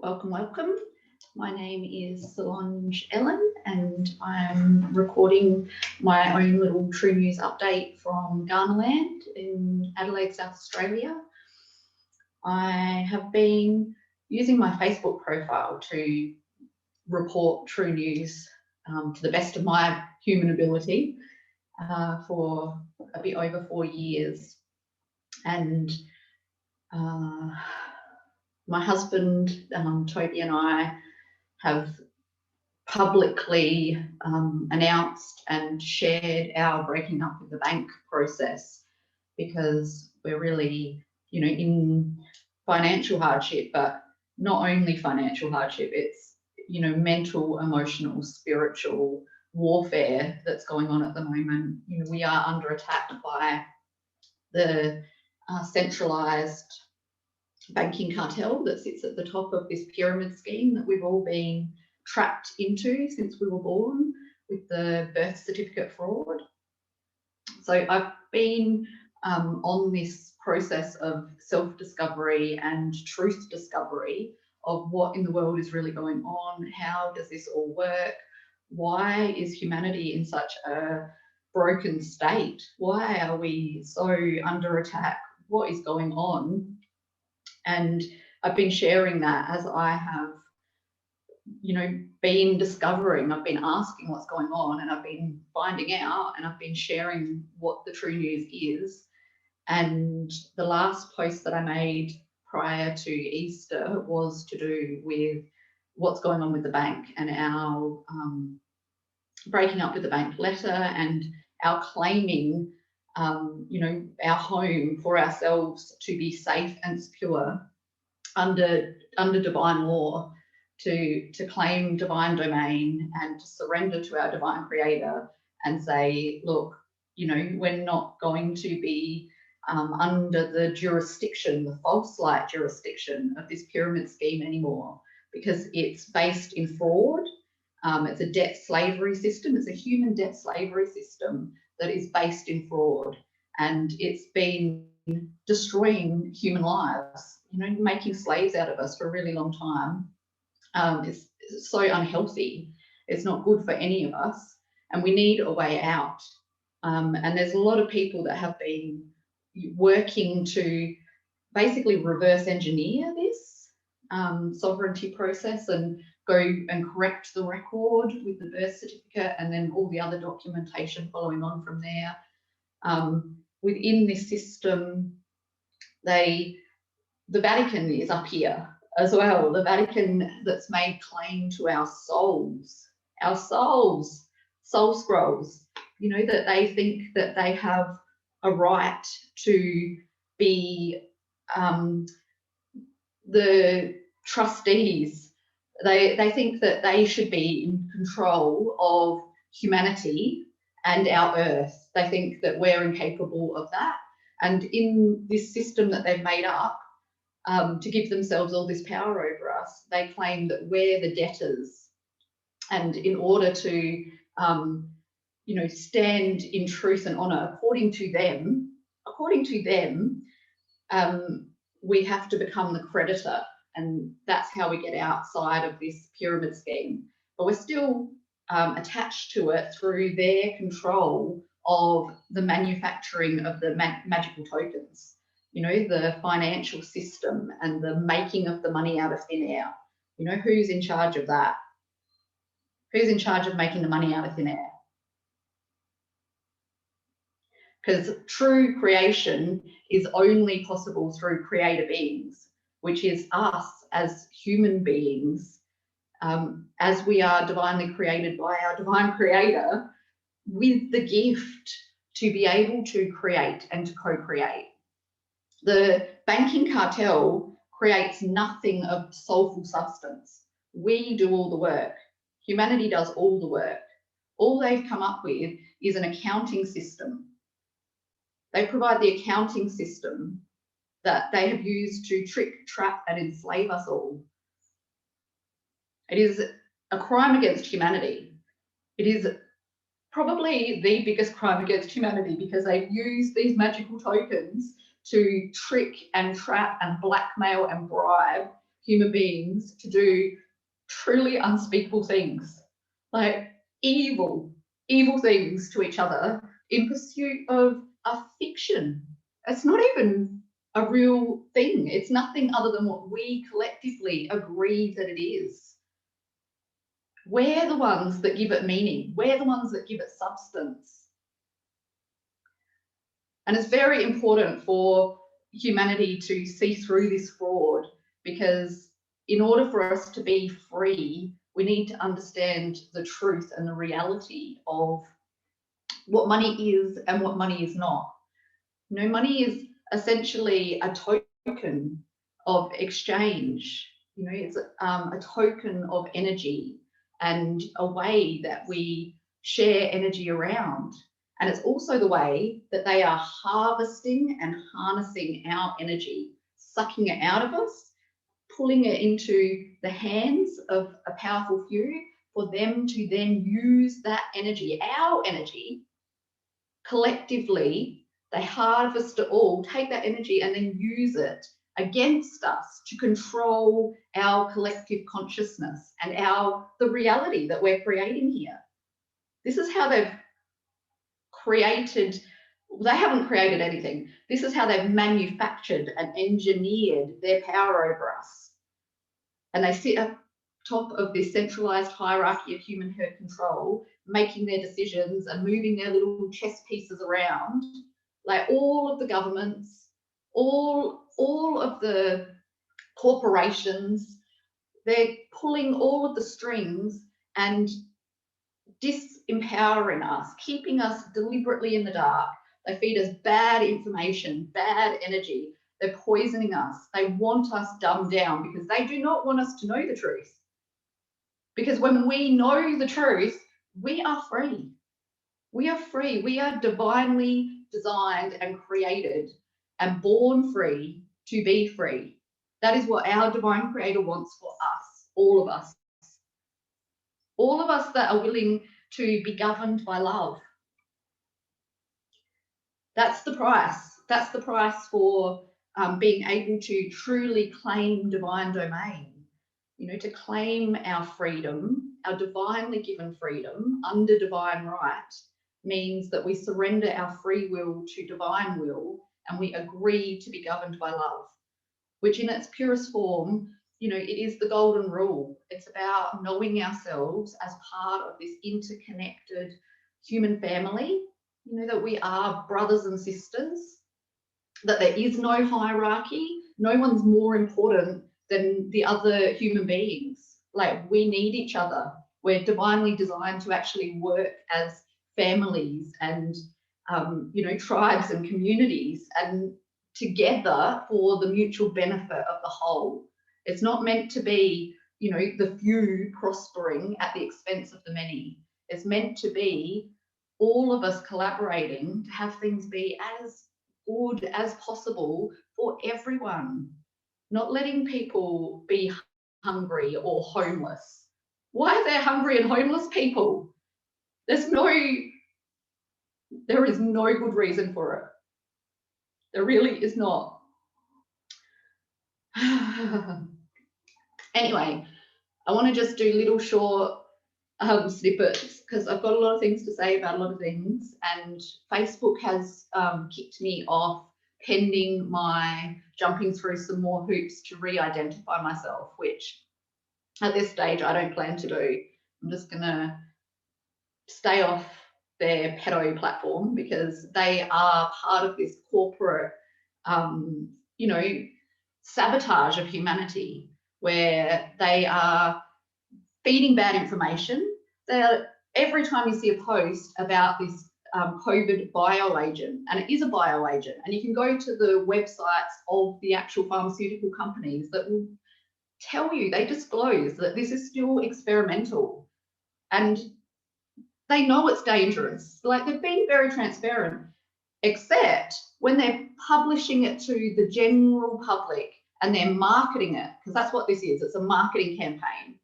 Welcome, welcome. My name is Solange Ellen and I'm recording my own little True News update from Ghanaland in Adelaide, South Australia. I have been using my Facebook profile to report True News to the best of my human ability for a bit over 4 years. And my husband, Toby, and I have publicly announced and shared our breaking up with the bank process because we're really, in financial hardship, but not only financial hardship, it's, mental, emotional, spiritual warfare that's going on at the moment. We are under attack by the centralised banking cartel that sits at the top of this pyramid scheme that we've all been trapped into since we were born with the birth certificate fraud. So I've been on this process of self-discovery and truth discovery of what in the world is really going on. How does this all work? Why is humanity in such a broken state? Why are we so under attack? What is going on? And I've been sharing that as I have, been discovering. I've been asking what's going on and I've been finding out and I've been sharing what the true news is. And the last post that I made prior to Easter was to do with what's going on with the bank and our breaking up with the bank letter and our claiming our home for ourselves to be safe and secure under divine law, to claim divine domain and to surrender to our divine creator and say, look, we're not going to be under the jurisdiction, the false light jurisdiction of this pyramid scheme anymore, because it's based in fraud. It's a debt slavery system. It's a human debt slavery system that is based in fraud, and it's been destroying human lives, making slaves out of us for a really long time. It's so unhealthy. It's not good for any of us, and we need a way out. And there's a lot of people that have been working to basically reverse engineer this sovereignty process and go and correct the record with the birth certificate and then all the other documentation following on from there. Within this system, the Vatican is up here as well. The Vatican that's made claim to our souls, soul scrolls, that they think that they have a right to be the trustees. They think that they should be in control of humanity and our earth. They think that we're incapable of that. And in this system that they've made up to give themselves all this power over us, they claim that we're the debtors. And in order to, stand in truth and honour, according to them, we have to become the creditor. And that's how we get outside of this pyramid scheme. But we're still attached to it through their control of the manufacturing of the magical tokens, the financial system and the making of the money out of thin air. Who's in charge of that? Who's in charge of making the money out of thin air? Because true creation is only possible through creator beings, which is us as human beings, as we are divinely created by our divine creator, with the gift to be able to create and to co-create. The banking cartel creates nothing of soulful substance. We do all the work. Humanity does all the work. All they've come up with is an accounting system. They provide the accounting system that they have used to trick, trap, and enslave us all. It is a crime against humanity. It is probably the biggest crime against humanity because they've used these magical tokens to trick and trap and blackmail and bribe human beings to do truly unspeakable things, like evil things to each other in pursuit of a fiction. It's not even a real thing. It's nothing other than what we collectively agree that it is. We're the ones that give it meaning. We're the ones that give it substance. And it's very important for humanity to see through this fraud, because in order for us to be free, we need to understand the truth and the reality of what money is and what money is not. You know, money is essentially a token of exchange. You know, it's a token of energy and a way that we share energy around. And it's also the way that they are harvesting and harnessing our energy, sucking it out of us, pulling it into the hands of a powerful few for them to then use that energy, our energy, collectively. They harvest it all, take that energy and then use it against us to control our collective consciousness and the reality that we're creating here. This is how they've created, they haven't created anything. This is how they've manufactured and engineered their power over us. And they sit up top of this centralized hierarchy of human herd control, making their decisions and moving their little chess pieces around. Like all of the governments, all of the corporations, they're pulling all of the strings and disempowering us, keeping us deliberately in the dark. They feed us bad information, bad energy. They're poisoning us. They want us dumbed down because they do not want us to know the truth. Because when we know the truth, we are free. We are free. We are divinely designed and created and born free to be free. That is what our divine creator wants for us, all of us. All of us that are willing to be governed by love. That's the price. That's the price for being able to truly claim divine domain. You know, to claim our freedom, our divinely given freedom under divine right, means that we surrender our free will to divine will and we agree to be governed by love, which in its purest form, you know, it is the golden rule. It's about knowing ourselves as part of this interconnected human family, you know, that we are brothers and sisters, that there is no hierarchy. No one's more important than the other human beings. Like, we need each other. We're divinely designed to actually work as families and, you know, tribes and communities, and together for the mutual benefit of the whole. It's not meant to be, you know, the few prospering at the expense of the many. It's meant to be all of us collaborating to have things be as good as possible for everyone. Not letting people be hungry or homeless. Why are there hungry and homeless people? There is no good reason for it. There really is not. Anyway, I want to just do little short snippets because I've got a lot of things to say about a lot of things, and Facebook has kicked me off pending my jumping through some more hoops to re-identify myself, which at this stage I don't plan to do. I'm just gonna stay off their pedo platform because they are part of this corporate, you know, sabotage of humanity, where they are feeding bad information. Every time you see a post about this COVID bioagent, and it is a bioagent, and you can go to the websites of the actual pharmaceutical companies that will tell you, they disclose that this is still experimental and they know it's dangerous. Like, they've been very transparent, except when they're publishing it to the general public and they're marketing it, because that's what this is, it's a marketing campaign.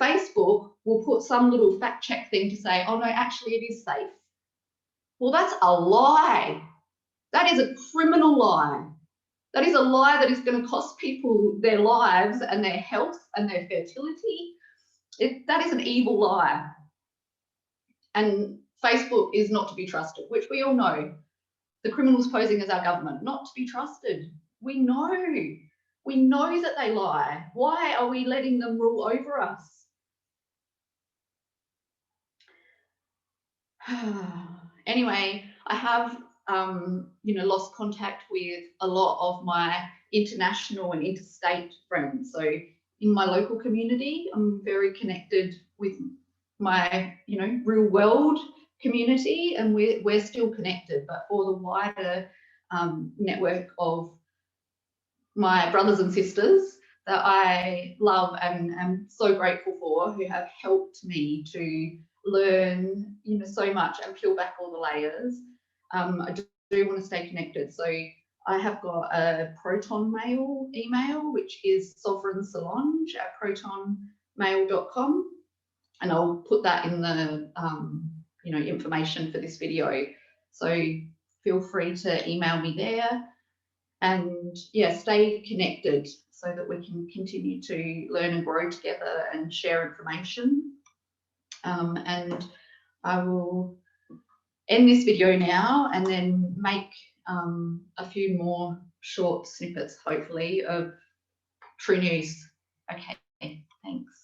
Facebook will put some little fact check thing to say, oh no, actually it is safe. Well, that's a lie. That is a criminal lie. That is a lie that is going to cost people their lives and their health and their fertility. That is an evil lie. And Facebook is not to be trusted, which we all know. The criminals posing as our government, not to be trusted. We know that they lie. Why are we letting them rule over us? Anyway, I have lost contact with a lot of my international and interstate friends. So in my local community, I'm very connected with my real world community, and we're still connected. But for the wider network of my brothers and sisters that I love and am so grateful for, who have helped me to learn so much and peel back all the layers, I do want to stay connected. So I have got a Proton Mail email, which is sovereignsolange@protonmail.com, and I'll put that in the information for this video. So feel free to email me there, and yeah, stay connected so that we can continue to learn and grow together and share information. And I will end this video now and then make a few more short snippets, hopefully, of true news. Okay, thanks.